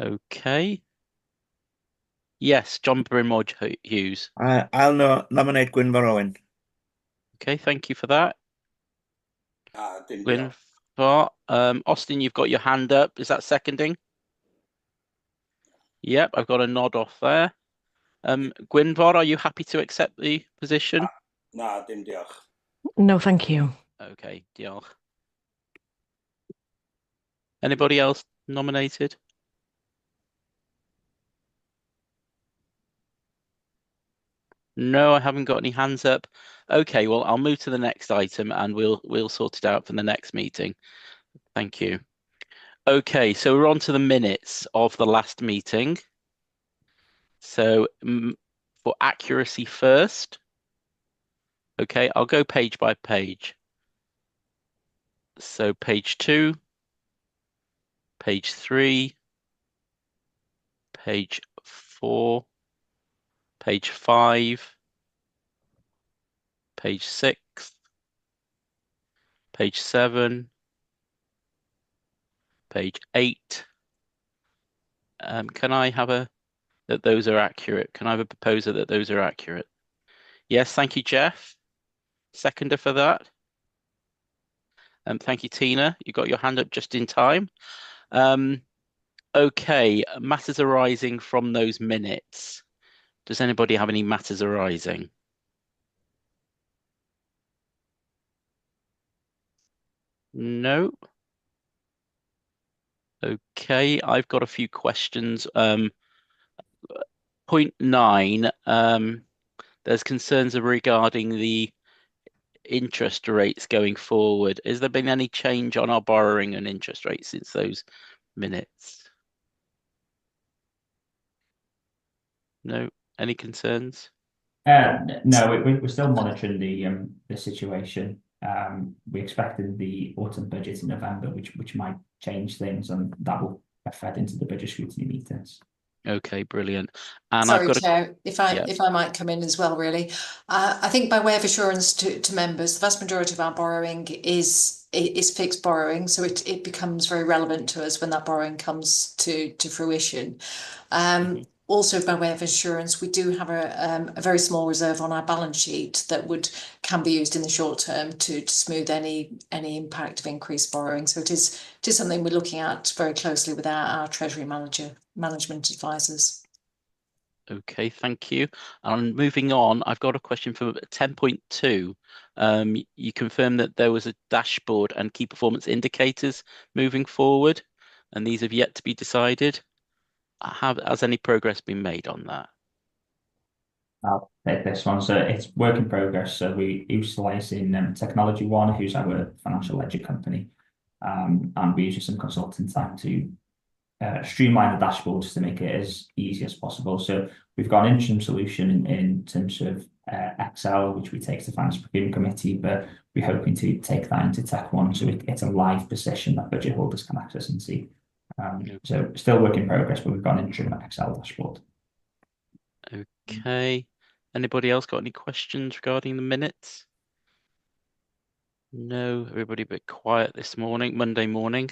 Okay. Yes, John Brimore Hughes. I'll nominate Gwynfor Owen. Okay, thank you for that. Dim diolch. Gwynfor. Austin, you've got your hand up. Is that seconding? Yep, I've got a nod off there. Gwynfor, are you happy to accept the position? Dim diolch. No, thank you. Okay, diolch. Anybody else nominated? No, I haven't got any hands up. Okay, well, I'll move to the next item and we'll sort it out for the next meeting. Thank you. Okay, so we're on to the minutes of the last meeting. So for accuracy first, okay, I'll go page by page. So page 2, page 3, page 4, page 5, page 6, page 7, page 8. Can I have that those are accurate? Can I have a proposer that those are accurate? Yes, thank you, Jeff. Seconder for that. Thank you, Tina. You got your hand up just in time. Okay, matters arising from those minutes. Does anybody have any matters arising? No. Okay, I've got a few questions. Point 9, there's concerns regarding the interest rates going forward. Has there been any change on our borrowing and interest rates since those minutes? No? Any concerns? No, we're still monitoring the situation. We expected the autumn budget in November, which might change things, and that will get fed into the budget scrutiny meetings. Okay, brilliant. And Sorry, I've got Chair, if I might come in as well, really. I think by way of assurance to members, the vast majority of our borrowing is fixed borrowing, so it becomes very relevant to us when that borrowing comes to fruition. Also, by way of assurance, we do have a very small reserve on our balance sheet that can be used in the short term to smooth any impact of increased borrowing. So it is something we're looking at very closely with our Treasury management advisors. Okay, thank you. And moving on, I've got a question for 10.2. You confirmed that there was a dashboard and key performance indicators moving forward, and these have yet to be decided. Has any progress been made on that? I'll take this one. So it's work in progress. So we utilize in Technology One, who's our financial ledger company, and we're using some consulting time to streamline the dashboards to make it as easy as possible. So we've got an interim solution in terms of Excel, which we take to the Finance Procurement Committee, but we're hoping to take that into Tech One, so it's a live position that budget holders can access and see. So still work in progress, but we've got an interim Excel dashboard. Okay. Anybody else got any questions regarding the minutes? No, everybody a bit quiet this morning, Monday morning.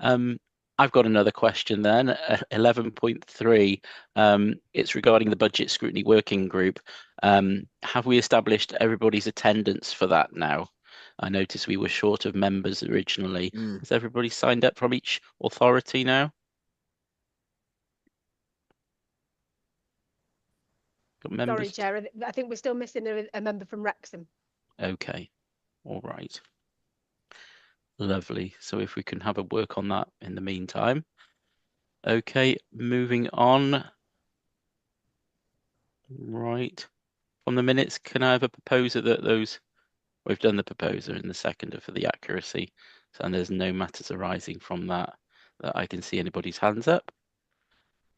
I've got another question then, 11.3. It's regarding the Budget Scrutiny Working Group. Have we established everybody's attendance for that now? I noticed we were short of members originally. Has everybody signed up from each authority now? Got members? Sorry, Chair, I think we're still missing a member from Wrexham. Okay, all right. Lovely. So if we can have a work on that in the meantime. Okay, moving on. Right. From the minutes, can I have a proposer that those... We've done the proposer in the seconder for the accuracy, and there's no matters arising from that I can see anybody's hands up.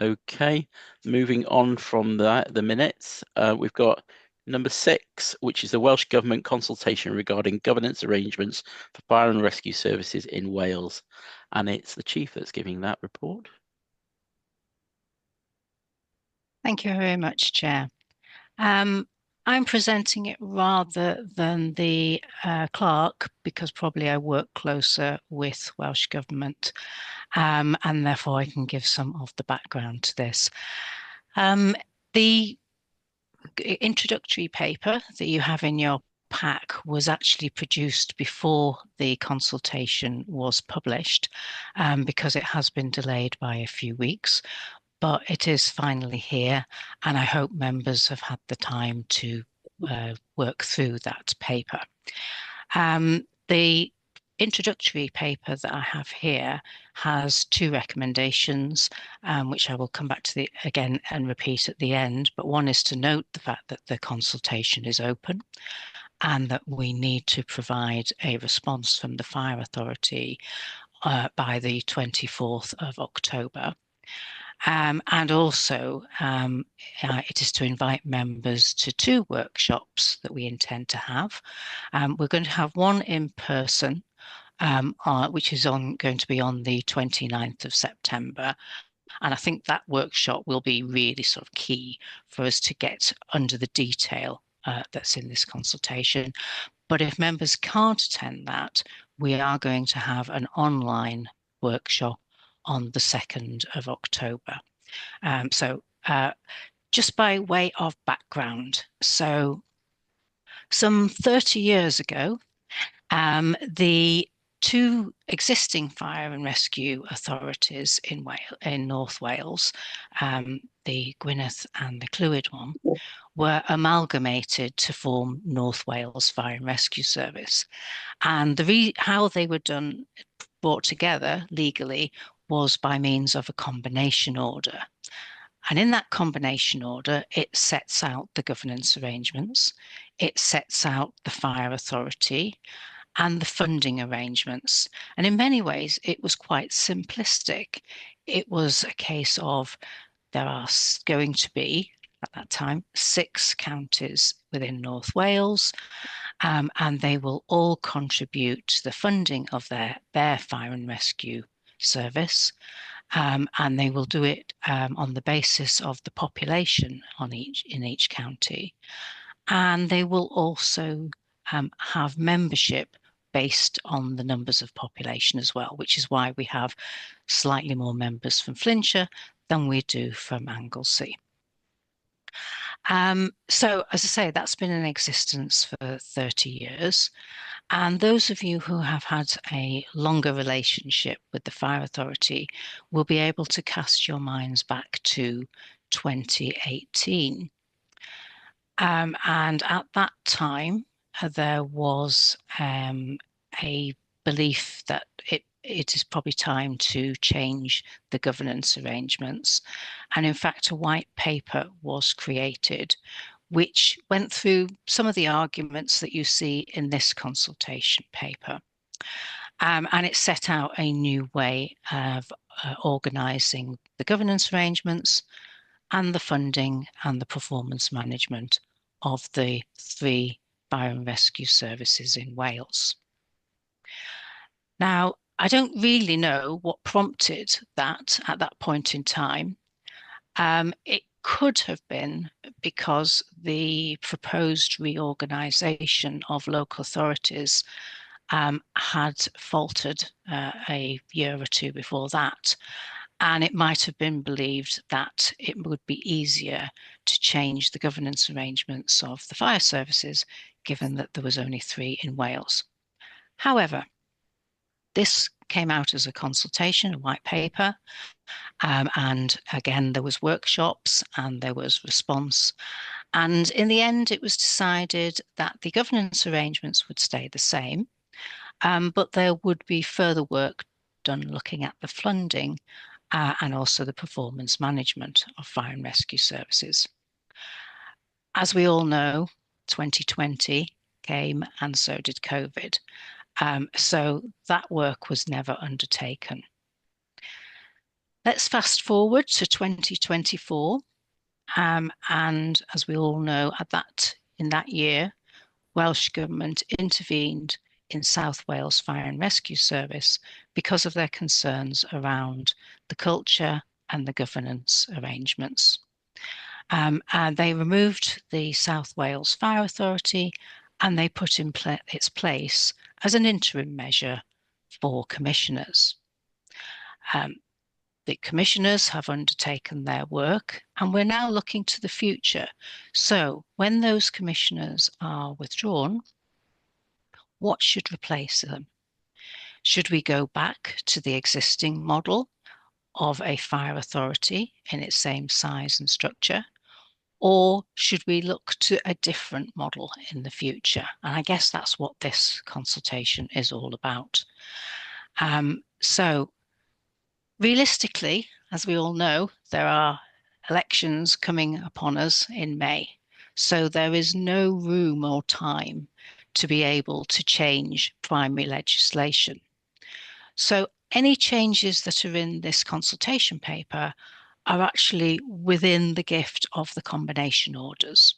Okay, moving on from that, the minutes, we've got number 6, which is the Welsh Government consultation regarding governance arrangements for fire and rescue services in Wales. And it's the Chief that's giving that report. Thank you very much, Chair. I'm presenting it rather than the clerk, because probably I work closer with Welsh Government. and therefore I can give some of the background to this. The introductory paper that you have in your pack was actually produced before the consultation was published, because it has been delayed by a few weeks, but it is finally here, and I hope members have had the time to work through that paper. The introductory paper that I have here has 2 recommendations, which I will come back to again and repeat at the end. But one is to note the fact that the consultation is open and that we need to provide a response from the Fire Authority by the 24th of October. And also it is to invite members to 2 workshops that we intend to have. We're going to have one in person, which is going to be on the 29th of September. And I think that workshop will be really sort of key for us to get under the detail that's in this consultation. But if members can't attend that, we are going to have an online workshop on the 2nd of October. So just by way of background, so some 30 years ago, the 2 existing fire and rescue authorities in North Wales, the Gwynedd and the Clwyd one, were amalgamated to form North Wales Fire and Rescue Service. And how they were brought together legally was by means of a combination order. And in that combination order, it sets out the governance arrangements, it sets out the fire authority and the funding arrangements. And in many ways, it was quite simplistic. It was a case of there are going to be, at that time, 6 counties within North Wales, and they will all contribute to the funding of their fire and rescue service. And they will do it on the basis of the population in each county. And they will also have membership based on the numbers of population as well, which is why we have slightly more members from Flintshire than we do from Anglesey. So, as I say, that's been in existence for 30 years. And those of you who have had a longer relationship with the Fire Authority will be able to cast your minds back to 2018. And at that time, there was a belief that it is probably time to change the governance arrangements. And in fact, a white paper was created which went through some of the arguments that you see in this consultation paper. And it set out a new way of organising the governance arrangements and the funding and the performance management of the 3 fire and rescue services in Wales. Now, I don't really know what prompted that at that point in time. It could have been because the proposed reorganisation of local authorities had faltered a year or 2 before that. And it might have been believed that it would be easier to change the governance arrangements of the fire services, given that there was only 3 in Wales. However, this came out as a consultation, a white paper, and again, there was workshops and there was response. And in the end, it was decided that the governance arrangements would stay the same, but there would be further work done looking at the funding and also the performance management of fire and rescue services. As we all know, 2020 came and so did COVID. So that work was never undertaken. Let's fast forward to 2024. And as we all know, in that year, Welsh Government intervened in South Wales Fire and Rescue Service because of their concerns around the culture and the governance arrangements. And they removed the South Wales Fire Authority and they put in its place as an interim measure for commissioners. The commissioners have undertaken their work, and we're now looking to the future. So when those commissioners are withdrawn, what should replace them? Should we go back to the existing model of a fire authority in its same size and structure? Or should we look to a different model in the future? And I guess that's what this consultation is all about. So realistically, as we all know, there are elections coming upon us in May. So there is no room or time to be able to change primary legislation. So any changes that are in this consultation paper are actually within the gift of the combination orders.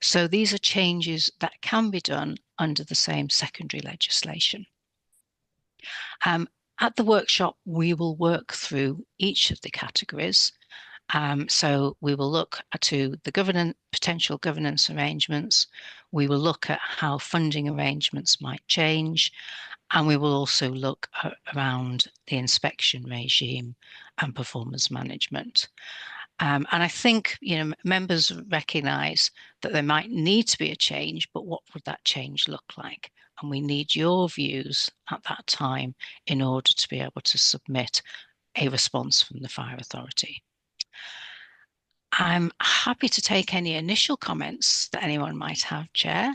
So these are changes that can be done under the same secondary legislation. At the workshop, we will work through each of the categories. So we will look to the potential governance arrangements. We will look at how funding arrangements might change. And we will also look around the inspection regime and performance management. And I think, members recognise that there might need to be a change, but what would that change look like? And we need your views at that time in order to be able to submit a response from the Fire Authority. I'm happy to take any initial comments that anyone might have, Chair.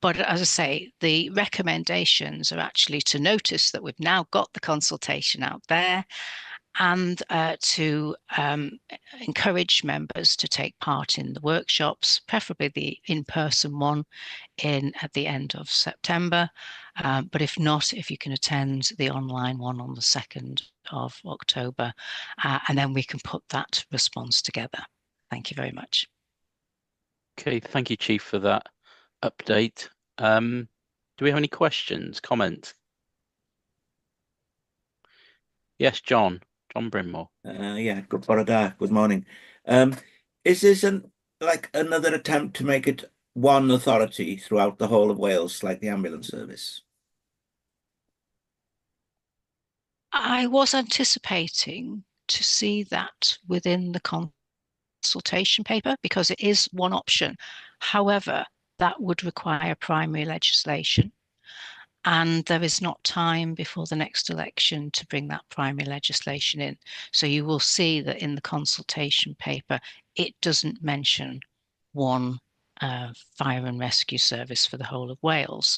But as I say, the recommendations are actually to notice that we've now got the consultation out there, and to encourage members to take part in the workshops, preferably the in-person one at the end of September. But if not, if you can attend the online one on the 2nd of October, and then we can put that response together. Thank you very much. Okay, thank you, Chief, for that update. Do we have any questions, comments? Yes, John Brinmore. Yeah, good morning. Is this like another attempt to make it one authority throughout the whole of Wales, like the ambulance service? I was anticipating to see that within the consultation paper because it is one option. However, that would require primary legislation, and there is not time before the next election to bring that primary legislation in. So you will see that in the consultation paper, it doesn't mention one fire and rescue service for the whole of Wales.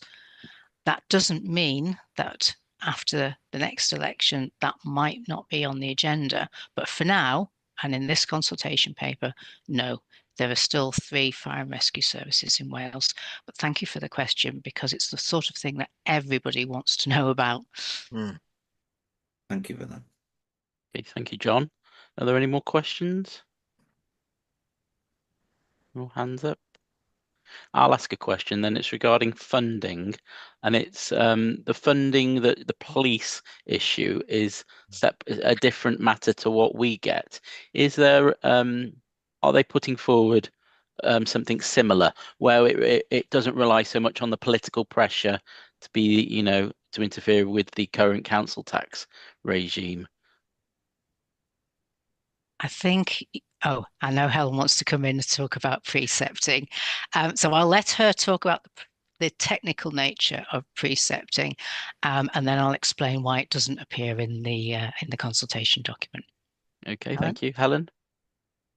That doesn't mean that after the next election, that might not be on the agenda. But for now, and in this consultation paper, no, there are still 3 fire and rescue services in Wales. But thank you for the question, because it's the sort of thing that everybody wants to know about. Thank you for that. Okay, thank you, John. Are there any more questions? No hands up. I'll ask a question then. It's regarding funding, and it's the funding that the police issue is a different matter to what we get. Is there are they putting forward something similar where it doesn't rely so much on the political pressure to be, to interfere with the current council tax regime? I think, I know Helen wants to come in and talk about precepting. So I'll let her talk about the technical nature of precepting, and then I'll explain why it doesn't appear in the consultation document. Okay, thank you. Helen?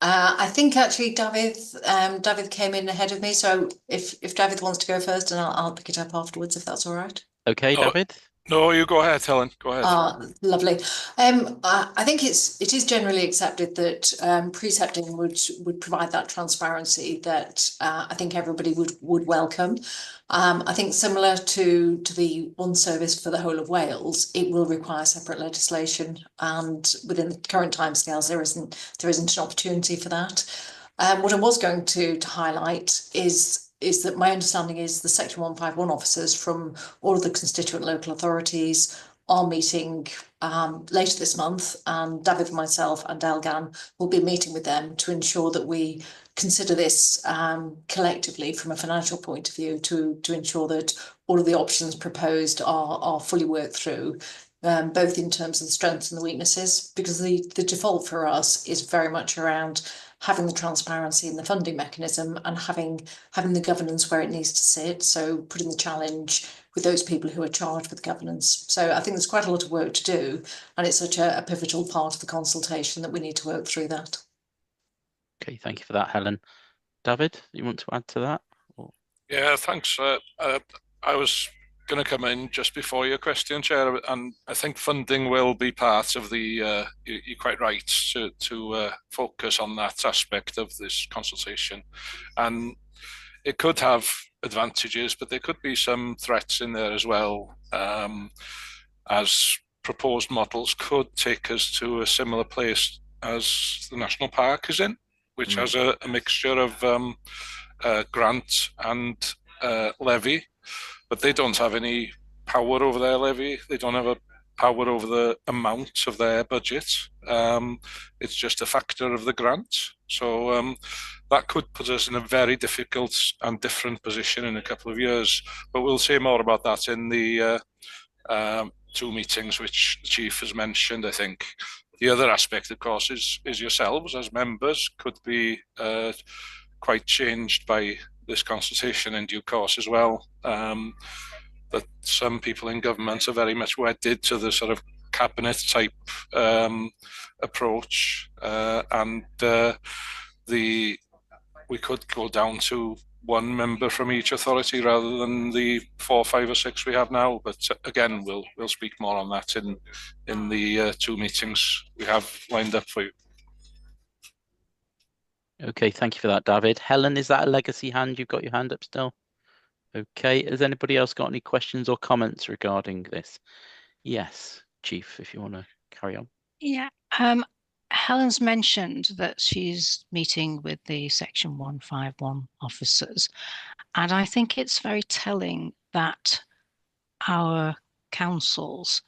I think actually David came in ahead of me. So if David wants to go first, and I'll pick it up afterwards, if that's all right. Okay, David? No, you go ahead, Helen. Go ahead. Lovely. I think it is generally accepted that precepting would provide that transparency that I think everybody would welcome. I think similar to the one service for the whole of Wales, it will require separate legislation, and within the current timescales, there isn't an opportunity for that. What I was going to highlight is that my understanding is the Section 151 officers from all of the constituent local authorities are meeting later this month, and David, myself and Elgan will be meeting with them to ensure that we consider this collectively from a financial point of view to ensure that all of the options proposed are fully worked through. both in terms of the strengths and the weaknesses, because the default for us is very much around having the transparency in the funding mechanism and having the governance where it needs to sit. So putting the challenge with those people who are charged with governance. So I think there's quite a lot of work to do, and it's such a pivotal part of the consultation that we need to work through that. Okay, thank you for that, Helen. David, you want to add to that? Or... Yeah, thanks. I was going to come in just before your question, Chair, and I think funding will be part of the. You're quite right to focus on that aspect of this consultation, and it could have advantages, but there could be some threats in there as well, as proposed models could take us to a similar place as the national park is in, which has a mixture of grant and levy, but they don't have any power over their levy. They don't have a power over the amount of their budget. It's just a factor of the grant. So that could put us in a very difficult and different position in a couple of years. But we'll say more about that in the 2 meetings which the Chief has mentioned, I think. The other aspect, of course, is yourselves as members could be quite changed by this consultation in due course as well. That some people in government are very much wedded to the sort of cabinet type approach, and we could go down to 1 member from each authority rather than the 4, 5 or 6 we have now. But again, we'll speak more on that in the 2 meetings we have lined up for you. Okay, thank you for that, David. Helen, is that a legacy hand? You've got your hand up still? Okay, has anybody else got any questions or comments regarding this? Yes, Chief, if you want to carry on. Yeah, Helen's mentioned that she's meeting with the Section 151 officers, and I think it's very telling that our councils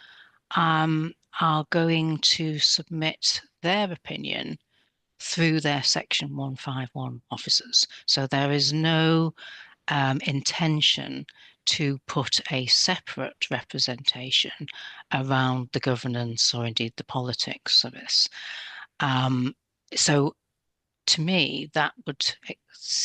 are going to submit their opinion through their Section 151 officers. So there is no intention to put a separate representation around the governance or indeed the politics of this. So to me, that would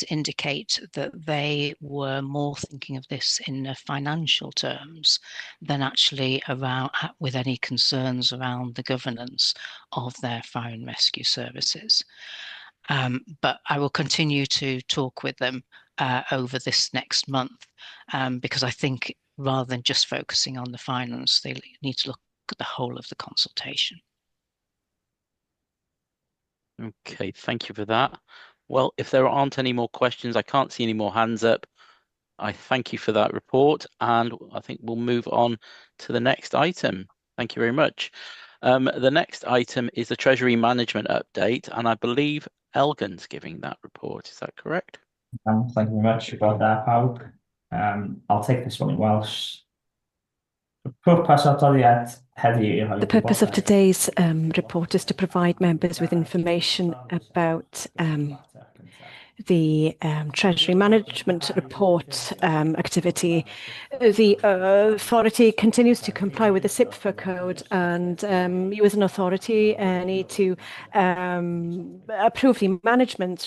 indicate that they were more thinking of this in financial terms than actually around with any concerns around the governance of their fire and rescue services. But I will continue to talk with them over this next month, because I think rather than just focusing on the finance, they need to look at the whole of the consultation. Okay, thank you for that. Well, if there aren't any more questions, I can't see any more hands up. I thank you for that report, and I think we'll move on to the next item. Thank you very much. The next item is the Treasury Management Update, and I believe Elgin's giving that report. Is that correct? Thank you very much about that, Pawb. I'll take this one in Welsh. The purpose of today's report is to provide members with information about the Treasury Management Report activity. The authority continues to comply with the SIPFA code, and you as an authority need to approve the management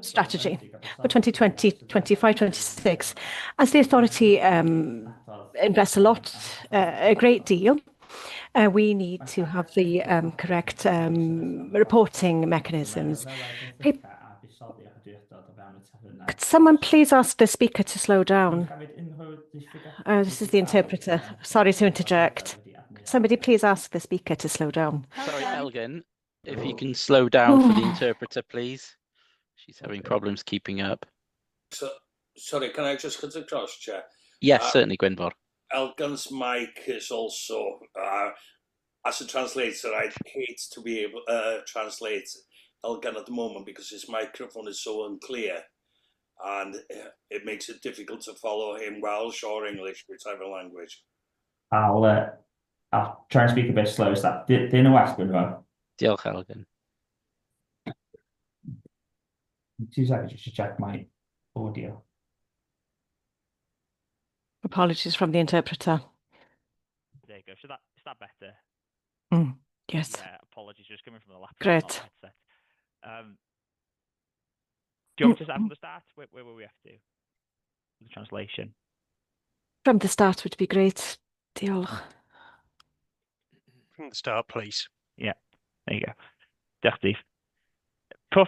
strategy for 2020, 25, 26. As the authority invests a great deal, we need to have the correct reporting mechanisms. Could someone please ask the speaker to slow down? This is the interpreter. Sorry to interject. Somebody please ask the speaker to slow down. Sorry, Elgin, if you can slow down for the interpreter, please. She's having problems keeping up. So, sorry, can I just cut across, Chair? Yes, certainly, Gwynfor. Elgin's mic is also, as a translator, I hate to be able to translate Elgin at the moment because his microphone is so unclear, and it makes it difficult to follow him Welsh or English, whichever language. I'll try and speak a bit slow as that. Dyn nhw well, Gwynfor? Diolch, Elgin. 2 seconds just to check my audio. Apologies from the interpreter. There you go. So that that better? Yes. Yeah, apologies, just coming from the laptop, Great. not the headset. Do you want me to start from the start? Where were we up to? The translation. From the start would be great. Diolch. From the start, please. Yeah, there you go. Diolch, Steve. The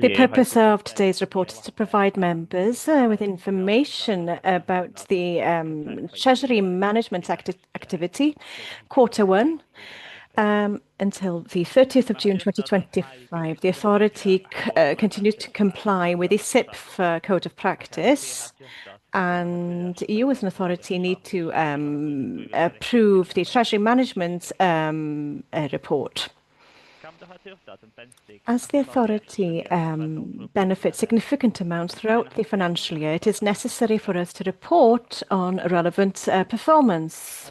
The purpose of today's report is to provide members with information about the Treasury Management activity, Q1, until the 30th of June 2025. The authority continues to comply with the SIP Code of Practice, and you as an authority need to approve the Treasury Management report. As the authority benefits significant amounts throughout the financial year, it is necessary for us to report on relevant performance.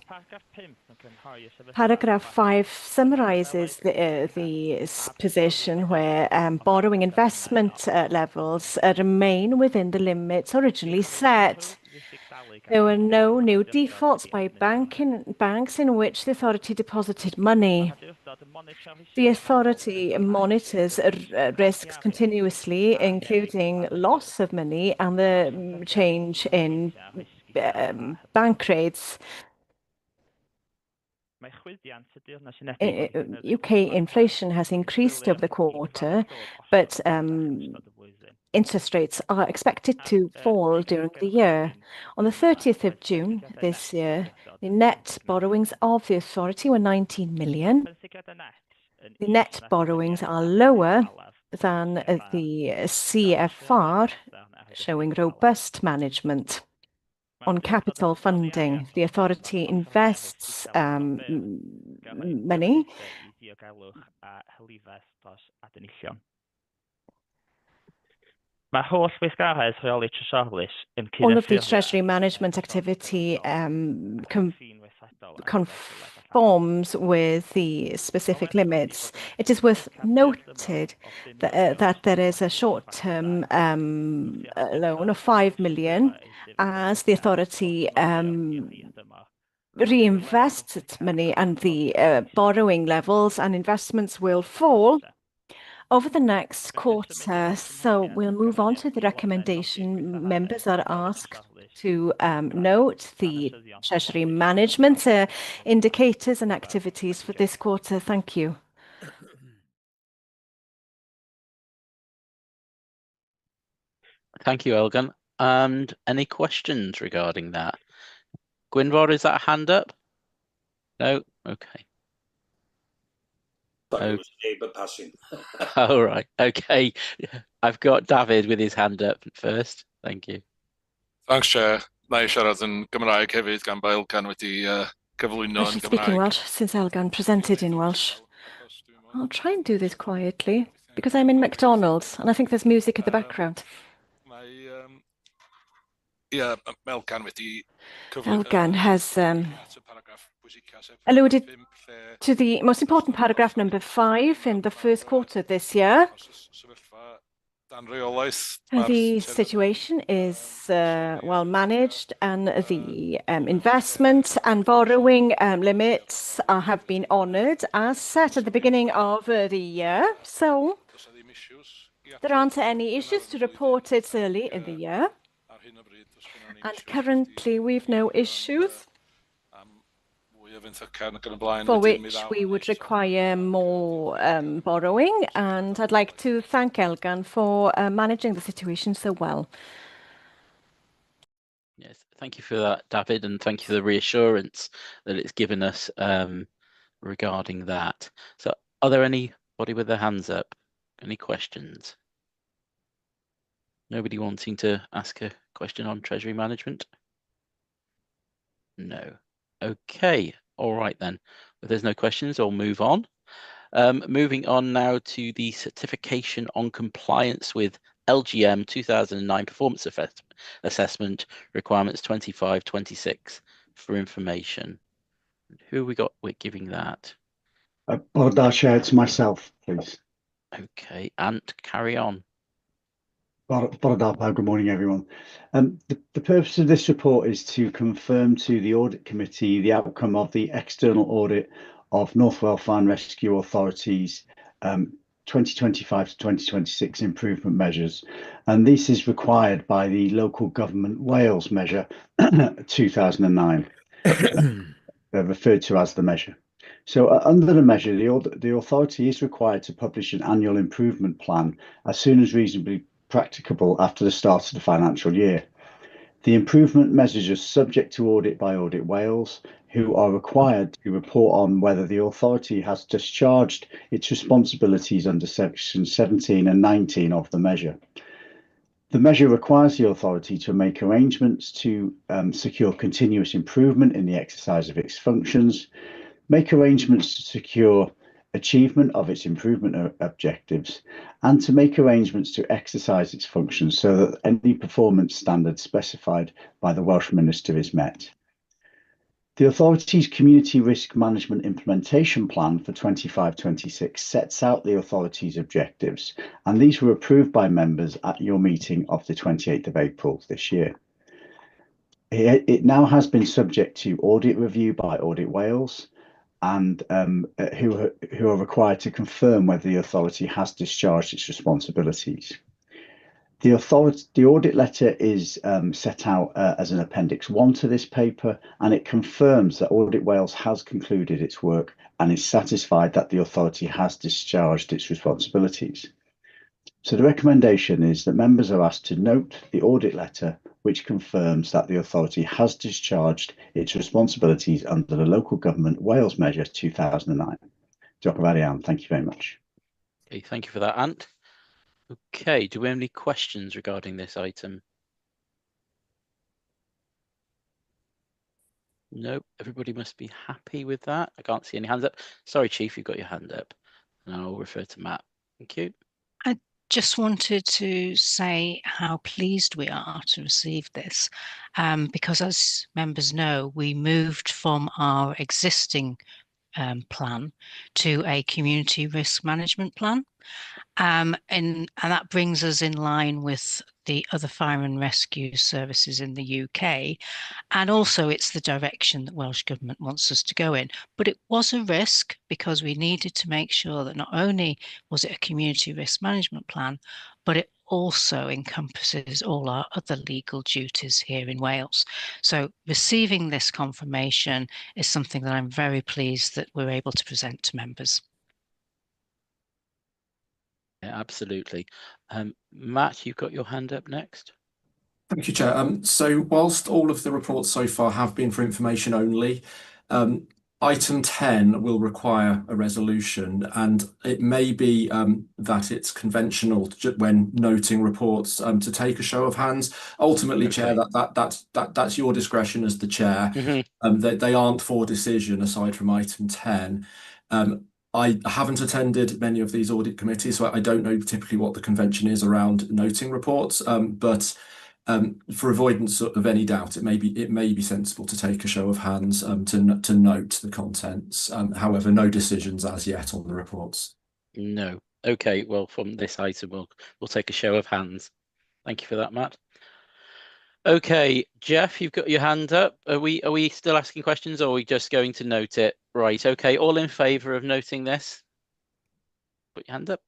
Paragraph 5 summarises the position where borrowing investment levels remain within the limits originally set. There were no new defaults by banks in which the authority deposited money. The authority monitors risks continuously, including loss of money and the change in bank rates. UK inflation has increased over the quarter, but interest rates are expected to fall during the year. On the 30th of June this year, the net borrowings of the authority were 19 million. The net borrowings are lower than the CFR, showing robust management. On capital funding, the authority invests money. All of the Treasury Management activity conforms with the specific limits. It is worth noted that there is a short-term loan of 5 million as the authority reinvests its money, and the borrowing levels and investments will fall over the next quarter. So we'll move on to the recommendation. Members are asked to note the Treasury Management indicators and activities for this quarter. Thank you. Thank you, Elgan. And any questions regarding that? Gwynfor, is that a hand up? No? Okay. Thought it was a neighbour passing. All right. Okay. I've got David with his hand up first. Thank you. Thanks, Chair. Na I siarad yn Gymraeg hefyd gan bod Elgan wedi cyflwyno I yn should speak in Gymraeg. Welsh since Elgan presented in Welsh. I'll try and do this quietly because I'm in McDonald's and I think there's music in the background. Elgan has alluded to the most important paragraph number 5 in the first quarter this year. The situation is well managed, and the investment and borrowing limits have been honoured as set at the beginning of the year. So there aren't any issues to report it early in the year. And currently we've no issues for which we would require more borrowing, and I'd like to thank Elgan for managing the situation so well. Yes, thank you for that, David, and thank you for the reassurance that it's given us regarding that. So are there anybody with their hands up? Any questions? Nobody wanting to ask a question on Treasury Management? No. Okay, all right then. If there's no questions, I'll move on. Moving on now to the certification on compliance with LGM 2009 performance assessment requirements 25-26 for information. Who we got? We're giving that. I'll share it to myself, please. Okay, Ant, carry on. Good morning, everyone. The purpose of this report is to confirm to the Audit Committee the outcome of the external audit of North Wales Fire and Rescue Authority's 2025 to 2026 improvement measures. And this is required by the Local Government Wales measure 2009, referred to as the measure. So under the measure, the authority is required to publish an annual improvement plan as soon as reasonably practicable after the start of the financial year. The improvement measures are subject to audit by Audit Wales, who are required to report on whether the authority has discharged its responsibilities under section 17 and 19 of the measure. The measure requires the authority to make arrangements to secure continuous improvement in the exercise of its functions, make arrangements to secure achievement of its improvement objectives, and to make arrangements to exercise its functions so that any performance standard specified by the Welsh Minister is met. The authority's Community Risk Management Implementation Plan for 25-26 sets out the authority's objectives, and these were approved by members at your meeting of the 28th of April this year. It now has been subject to audit review by Audit Wales, and who are required to confirm whether the authority has discharged its responsibilities. The audit letter is set out as an Appendix 1 to this paper, and it confirms that Audit Wales has concluded its work and is satisfied that the authority has discharged its responsibilities. So the recommendation is that members are asked to note the audit letter, which confirms that the authority has discharged its responsibilities under the Local Government Wales Measure 2009. Thank you very much. Okay, thank you for that, Ant. Okay, do we have any questions regarding this item? No, everybody must be happy with that. I can't see any hands up. Sorry, Chief, you've got your hand up. And I'll refer to Matt. Thank you. Just wanted to say how pleased we are to receive this, because as members know, we moved from our existing plan to a community risk management plan. And that brings us in line with the other fire and rescue services in the UK. And also it's the direction that Welsh Government wants us to go in. But it was a risk because we needed to make sure that not only was it a community risk management plan, but it also encompasses all our other legal duties here in Wales. So receiving this confirmation is something that I'm very pleased that we're able to present to members. Yeah, absolutely. Matt, you've got your hand up next. Thank you, Chair. So whilst all of the reports so far have been for information only, item 10 will require a resolution, and it may be that it's conventional when noting reports to take a show of hands. Ultimately, okay. Chair, that's your discretion as the chair. Mm-hmm. They aren't for decision aside from item 10. I haven't attended many of these audit committees, so I don't know typically what the convention is around noting reports, but for avoidance of any doubt, it may be sensible to take a show of hands to note the contents. However, no decisions as yet on the reports. No. Okay. Well, from this item, we'll take a show of hands. Thank you for that, Matt. Okay, Jeff, you've got your hand up. Are we still asking questions, or are we just going to note it? Right. Okay. All in favour of noting this? Put your hand up.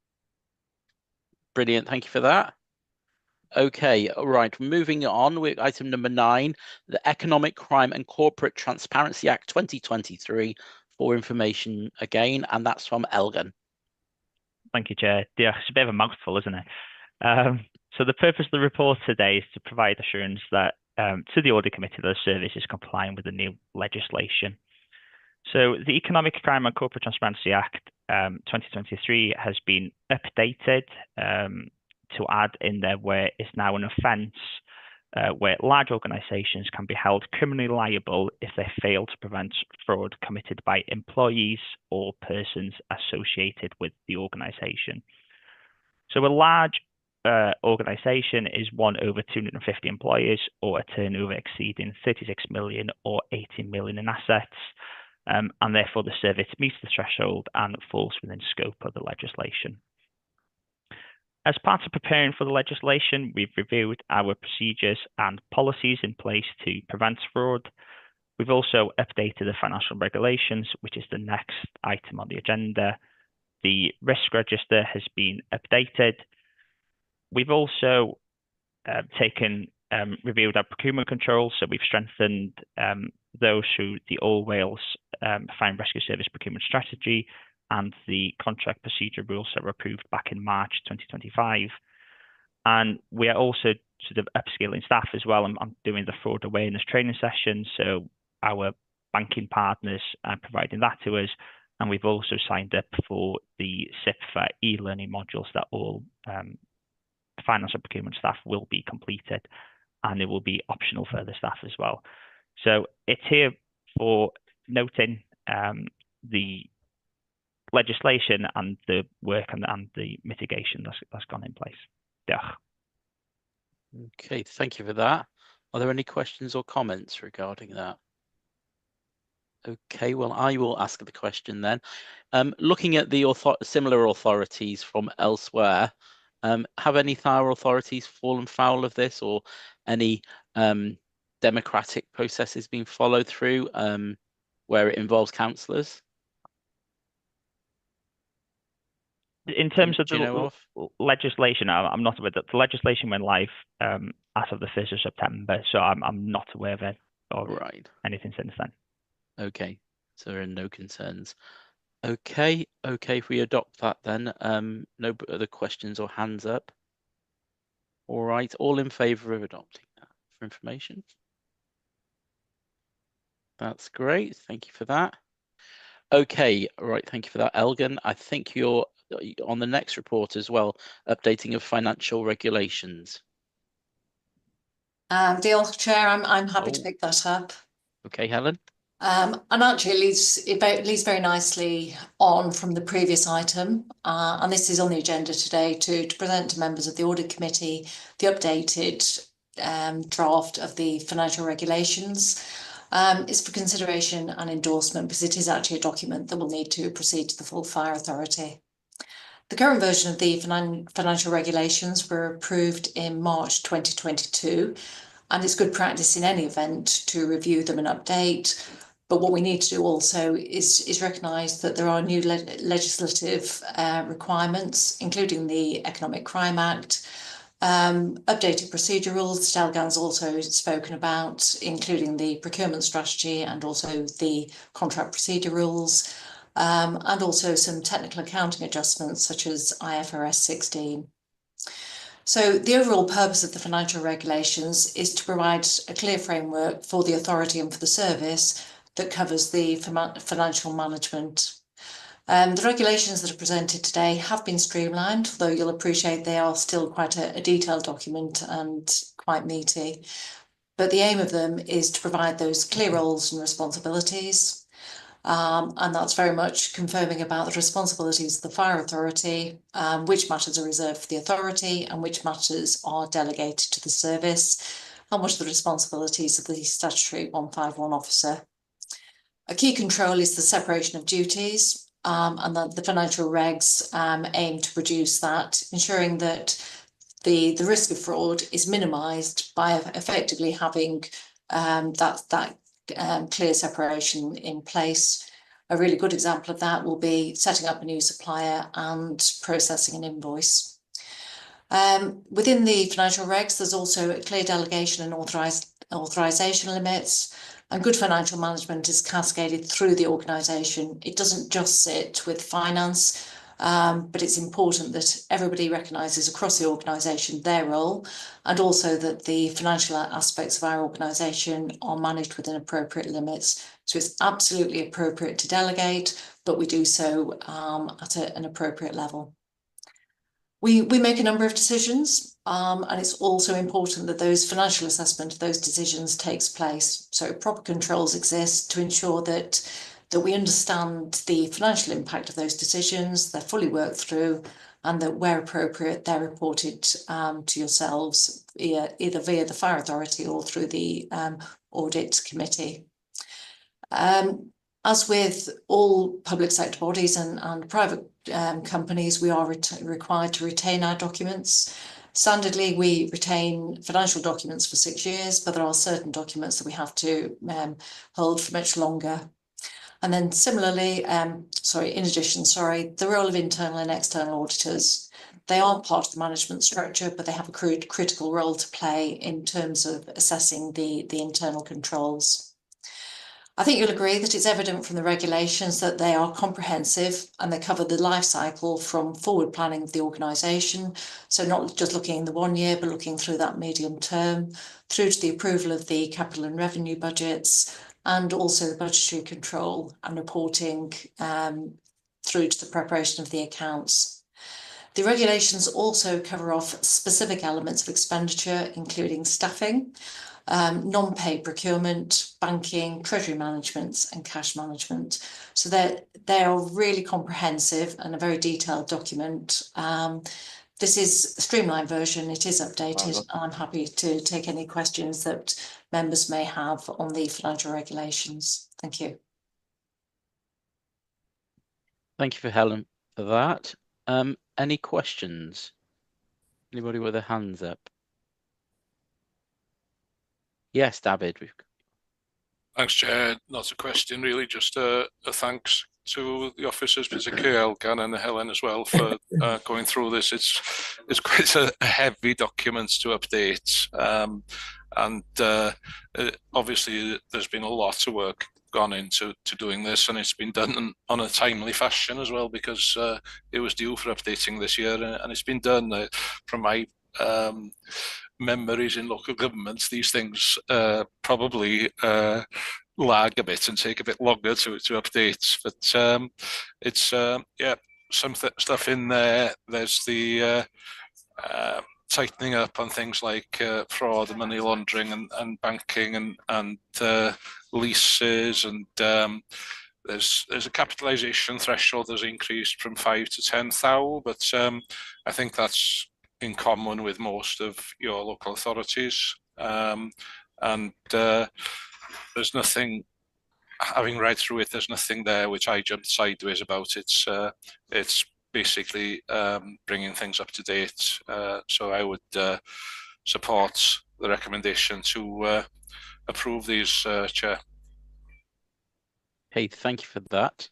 Brilliant. Thank you for that. Okay, all right, moving on with item number 9, the Economic Crime and Corporate Transparency Act 2023 for information again, and that's from Elgin. Thank you, Chair. Yeah, it's a bit of a mouthful, isn't it? So the purpose of the report today is to provide assurance that to the Audit Committee that the service is complying with the new legislation. So the Economic Crime and Corporate Transparency Act 2023 has been updated to add in there where it's now an offence where large organisations can be held criminally liable if they fail to prevent fraud committed by employees or persons associated with the organisation. So a large organisation is one over 250 employees or a turnover exceeding 36 million or 80 million in assets, and therefore the service meets the threshold and falls within scope of the legislation. As part of preparing for the legislation, we've reviewed our procedures and policies in place to prevent fraud. We've also updated the financial regulations, which is the next item on the agenda. The risk register has been updated. We've also reviewed our procurement controls, so we've strengthened those through the All Wales Fire and Rescue Service procurement strategy and the contract procedure rules that were approved back in March 2025. And we are also sort of upskilling staff as well. I'm doing the fraud awareness training sessions, so our banking partners are providing that to us. And we've also signed up for the SIP for e-learning modules that all finance and procurement staff will be completed, and it will be optional for other staff as well. So it's here for noting the legislation and the work and the mitigation that's gone in place. Diolch. Okay, thank you for that. Are there any questions or comments regarding that? Okay, well, I will ask the question then. Looking at the similar authorities from elsewhere, have any Fire authorities fallen foul of this, or any democratic processes being followed through where it involves councillors? In terms of the legislation, I'm not aware that the legislation went live as of the 1st of September, so I'm not aware of it or anything since then. Okay, so there are no concerns. Okay, if we adopt that then, no other questions or hands up. All right, all in favour of adopting that for information? That's great, thank you for that. Okay, right, thank you for that, Elgin. I think you're on the next report as well, updating of financial regulations. Diolch, Chair, I'm happy to pick that up. Okay, Helen. And actually it leads very nicely on from the previous item, and this is on the agenda today to present to members of the Audit Committee the updated draft of the financial regulations. It's for consideration and endorsement because it is actually a document that will need to proceed to the full Fire Authority. The current version of the financial regulations were approved in March 2022, and it's good practice in any event to review them and update. But what we need to do also is recognise that there are new legislative requirements, including the Economic Crime Act, updated procedure rules, Delgan's also spoken about, including the procurement strategy and also the contract procedure rules, and also some technical accounting adjustments such as IFRS 16. So the overall purpose of the financial regulations is to provide a clear framework for the authority and for the service that covers the financial management. The regulations that are presented today have been streamlined, although you'll appreciate they are still quite a detailed document and quite meaty. But the aim of them is to provide those clear roles and responsibilities. And that's very much confirming about the responsibilities of the Fire Authority, which matters are reserved for the authority and which matters are delegated to the service, and what are the responsibilities of the statutory 151 officer. A key control is the separation of duties, and the financial regs aim to produce that, ensuring that the risk of fraud is minimised by effectively having that clear separation in place. A really good example of that will be setting up a new supplier and processing an invoice. Within the financial regs, there's also a clear delegation and authorisation limits, and good financial management is cascaded through the organisation. It doesn't just sit with finance, but it's important that everybody recognises across the organisation their role, and also that the financial aspects of our organisation are managed within appropriate limits. So it's absolutely appropriate to delegate, but we do so at an appropriate level. We make a number of decisions, and it's also important that those financial assessment of those decisions takes place. So proper controls exist to ensure that we understand the financial impact of those decisions, they're fully worked through, and that where appropriate, they're reported to yourselves either via the Fire Authority or through the Audit Committee. As with all public sector bodies and private companies, we are required to retain our documents. Standardly, we retain financial documents for 6 years, but there are certain documents that we have to hold for much longer. And then similarly, in addition, the role of internal and external auditors. They aren't part of the management structure, but they have a critical role to play in terms of assessing the internal controls. I think you'll agree that it's evident from the regulations that they are comprehensive and they cover the life cycle from forward planning of the organisation. So not just looking in the 1 year, but looking through that medium term, through to the approval of the capital and revenue budgets, and also the budgetary control and reporting through to the preparation of the accounts. The regulations also cover off specific elements of expenditure, including staffing, non-paid procurement, banking, treasury management and cash management. So they are really comprehensive and a very detailed document. This is a streamlined version, it is updated, and I'm happy to take any questions that members may have on the financial regulations. Thank you. Thank you for Helen for that. Any questions? Anybody with their hands up? Yes, David. Thanks, Chair. Not a question, really, just a thanks to the officers, particularly Elgan and Helen as well, for going through this. It's quite a heavy document to update, and obviously there's been a lot of work gone into doing this, and it's been done on a timely fashion as well, because it was due for updating this year, and it's been done from my memories in local governments. These things probably lag a bit and take a bit longer to update, but it's yeah, some stuff in there. There's the tightening up on things like fraud and money laundering and banking and leases, and there's a capitalisation threshold that's increased from 5 to 10,000, but I think that's in common with most of your local authorities, and there's nothing, having read through it, there's nothing there which I jumped sideways about. It's basically bringing things up to date, so I would support the recommendation to approve these, Chair. Hey, thank you for that.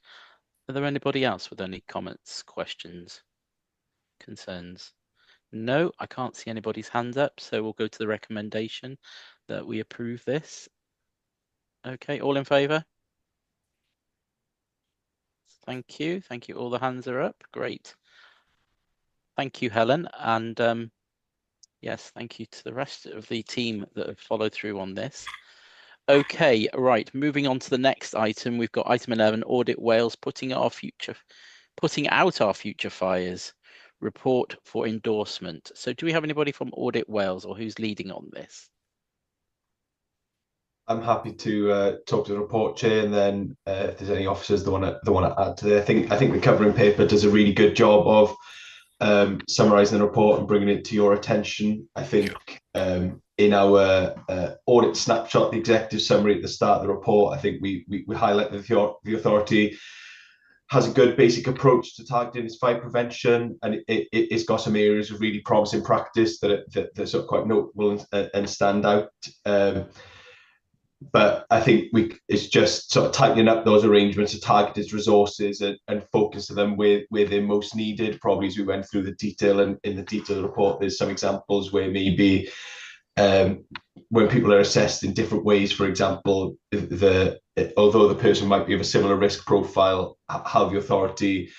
Are there anybody else with any comments, questions, concerns? No, I can't see anybody's hand up, so we'll go to the recommendation that we approve this. Okay, all in favour? Thank you. Thank you. All the hands are up. Great. Thank you, Helen. And yes, thank you to the rest of the team that have followed through on this. Okay, right. Moving on to the next item, we've got item 11, Audit Wales, putting out our future fires report for endorsement. So do we have anybody from Audit Wales, or who's leading on this? I'm happy to talk to the report, Chair, and then if there's any officers that want to add to it. I think the covering paper does a really good job of summarising the report and bringing it to your attention. I think in our audit snapshot, the executive summary at the start of the report, I think we highlight that the authority has a good basic approach to targeting its fire prevention, and it's got some areas of really promising practice that are sort of quite notable and stand out. But I think it's just sort of tightening up those arrangements to target its resources and focus them where they're most needed. Probably as we went through the detail, and in the detailed report, there's some examples where maybe when people are assessed in different ways, for example, although the person might be of a similar risk profile, how the authority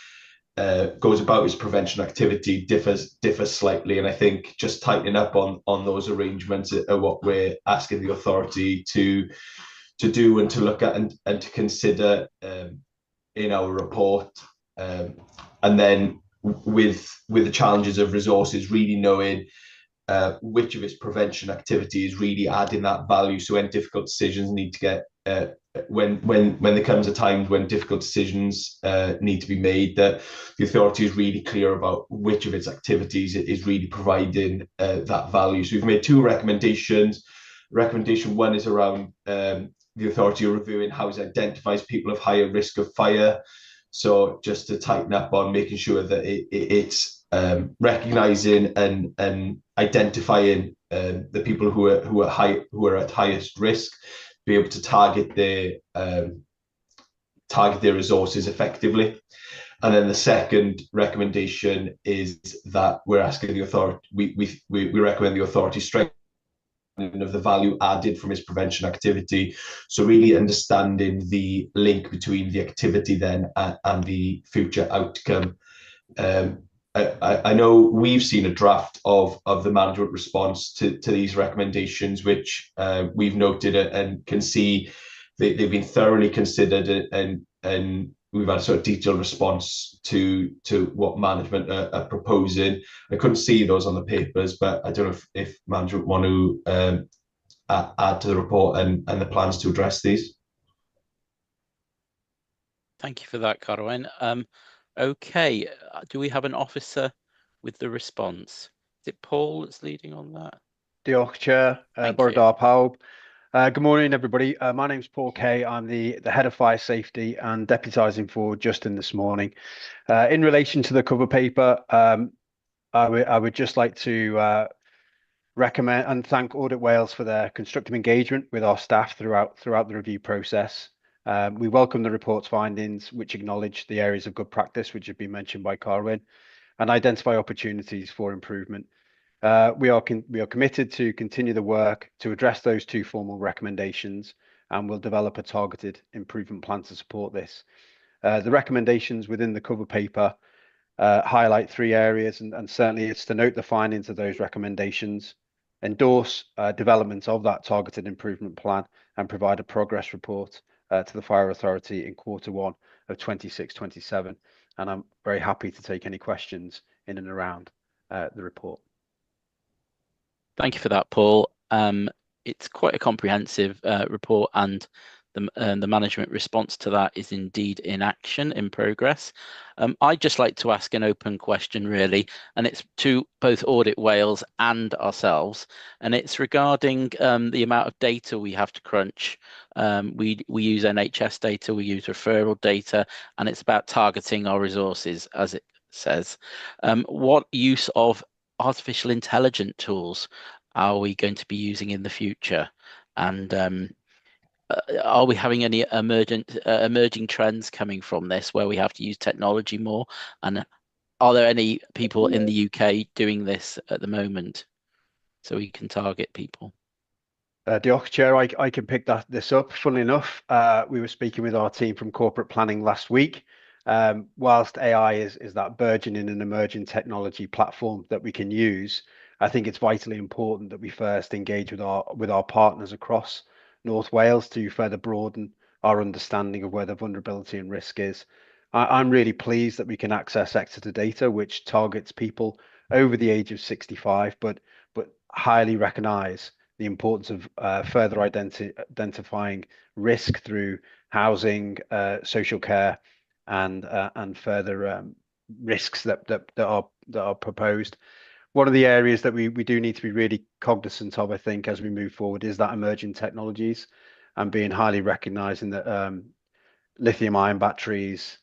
goes about its prevention activity differs slightly, and I think just tightening up on those arrangements are what we're asking the authority to do and to look at and to consider in our report, and then with the challenges of resources, really knowing which of its prevention activity is really adding that value. So when difficult decisions need to get when there comes a time when difficult decisions need to be made, that the authority is really clear about which of its activities is really providing that value. So we've made two recommendations. Recommendation 1 is around the authority are reviewing how it identifies people of higher risk of fire. So just to tighten up on making sure that it's recognising and identifying the people who are at highest risk, be able to target their resources effectively. And then the second recommendation is that we're asking the authority, we recommend the authority strengthen of the value added from its prevention activity. So really understanding the link between the activity then and the future outcome. I know we've seen a draft of the management response to these recommendations, which we've noted and can see they've been thoroughly considered, and we've had a sort of detailed response to what management are proposing. I couldn't see those on the papers, but I don't know if management want to add to the report and the plans to address these. Thank you for that, Carwyn. Okay, do we have an officer with the response? Is it Paul that's leading on that? Diolch, Chair. Bore da pawb. Good morning, everybody. My name's Paul Kay. I'm the head of fire safety and deputising for Justin this morning. In relation to the cover paper, I would just like to recommend and thank Audit Wales for their constructive engagement with our staff throughout the review process. We welcome the report's findings, which acknowledge the areas of good practice which have been mentioned by Carwyn, and identify opportunities for improvement. We are committed to continue the work to address those two formal recommendations, and we'll develop a targeted improvement plan to support this. The recommendations within the cover paper highlight three areas, and certainly it's to note the findings of those recommendations, endorse development of that targeted improvement plan, and provide a progress report to the Fire Authority in Q1 of 26-27. And I'm very happy to take any questions in and around the report. Thank you for that, Paul. It's quite a comprehensive report, and the management response to that is indeed in action, in progress. I'd just like to ask an open question, really, and it's to both Audit Wales and ourselves, and it's regarding the amount of data we have to crunch. We use NHS data, we use referral data, and it's about targeting our resources, as it says. What use of artificial intelligence tools are we going to be using in the future? And are we having any emerging trends coming from this where we have to use technology more? And are there any people in the UK doing this at the moment so we can target people? Diolch, Chair. I can pick this up. Funnily enough, we were speaking with our team from corporate planning last week. Whilst AI is that burgeoning and emerging technology platform that we can use, I think it's vitally important that we first engage with our partners across North Wales to further broaden our understanding of where the vulnerability and risk is. I'm really pleased that we can access Exeter data, which targets people over the age of 65, but highly recognise the importance of further identifying risk through housing, social care, and further risks that are proposed. One of the areas that we do need to be really cognizant of, I think, as we move forward, is that emerging technologies, and being highly recognising that lithium-ion batteries,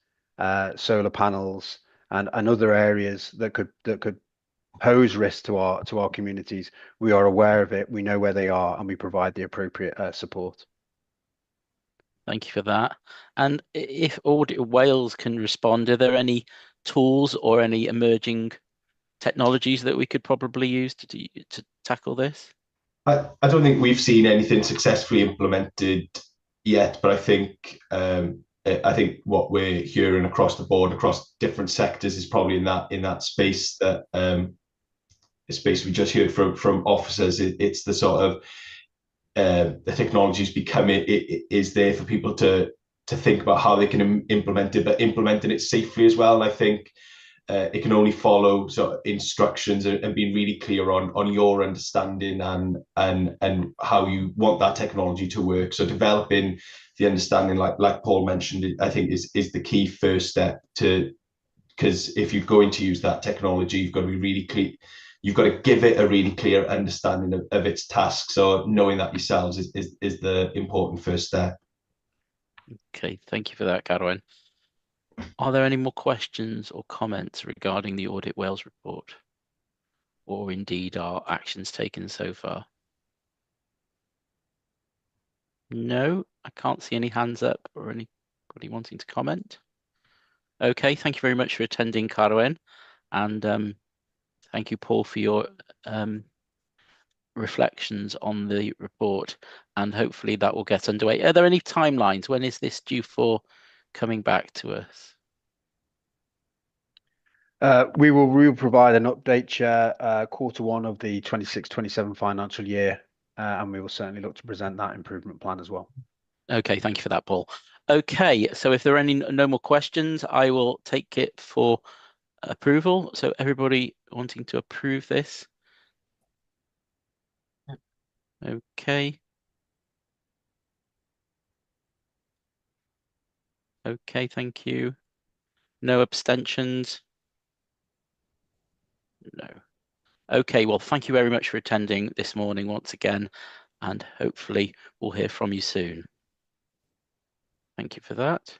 solar panels, and other areas that could pose risk to our communities. We are aware of it, we know where they are, and we provide the appropriate support. Thank you for that. And if Audit Wales can respond, are there any tools or any emerging technologies that we could probably use to tackle this? I don't think we've seen anything successfully implemented yet, but I think what we're hearing across the board, across different sectors, is probably in that space that the space we just heard from officers. It's the sort of the technology's becoming, it is there for people to think about how they can implement it, but implementing it safely as well. And I think it can only follow sort of instructions and being really clear on your understanding and how you want that technology to work. So developing the understanding, like Paul mentioned, I think is the key first step, because if you're going to use that technology, you've got to be really you've got to give it a really clear understanding of its task. So knowing that yourselves is the important first step. Okay, thank you for that, Carwyn. Are there any more questions or comments regarding the Audit Wales report, or indeed our actions taken so far? No, I can't see any hands up or anybody wanting to comment. Okay, thank you very much for attending, Carwyn, and thank you, Paul, for your reflections on the report, and hopefully that will get underway. Are there any timelines? When is this due for coming back to us? We will provide an update, Chair, Q1 of the 26-27 financial year, and we will certainly look to present that improvement plan as well. Okay, thank you for that, Paul. Okay, so if there are no more questions, I will take it for approval. So everybody wanting to approve this? Okay. Okay, thank you. No abstentions? No. Okay, well, thank you very much for attending this morning once again, and hopefully we'll hear from you soon. Thank you for that.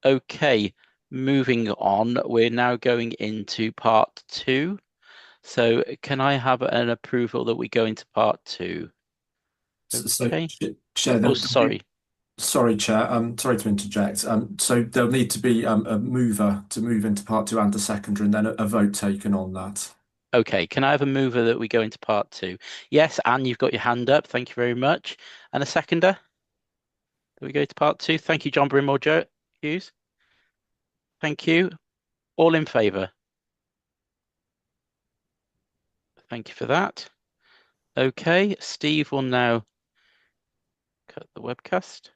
Okay, moving on, we're now going into part 2. So can I have an approval that we go into part 2? Okay. So, Chair, Oh, sorry. Sorry, Chair. Sorry to interject. So there'll need to be a mover to move into part 2 and a seconder, and then a vote taken on that. Okay, can I have a mover that we go into part 2? Yes, Anne, you've got your hand up. Thank you very much. And a seconder? Do we go to part 2? Thank you, John Brimore Hughes. Thank you. All in favour? Thank you for that. Okay, Steve will now cut the webcast.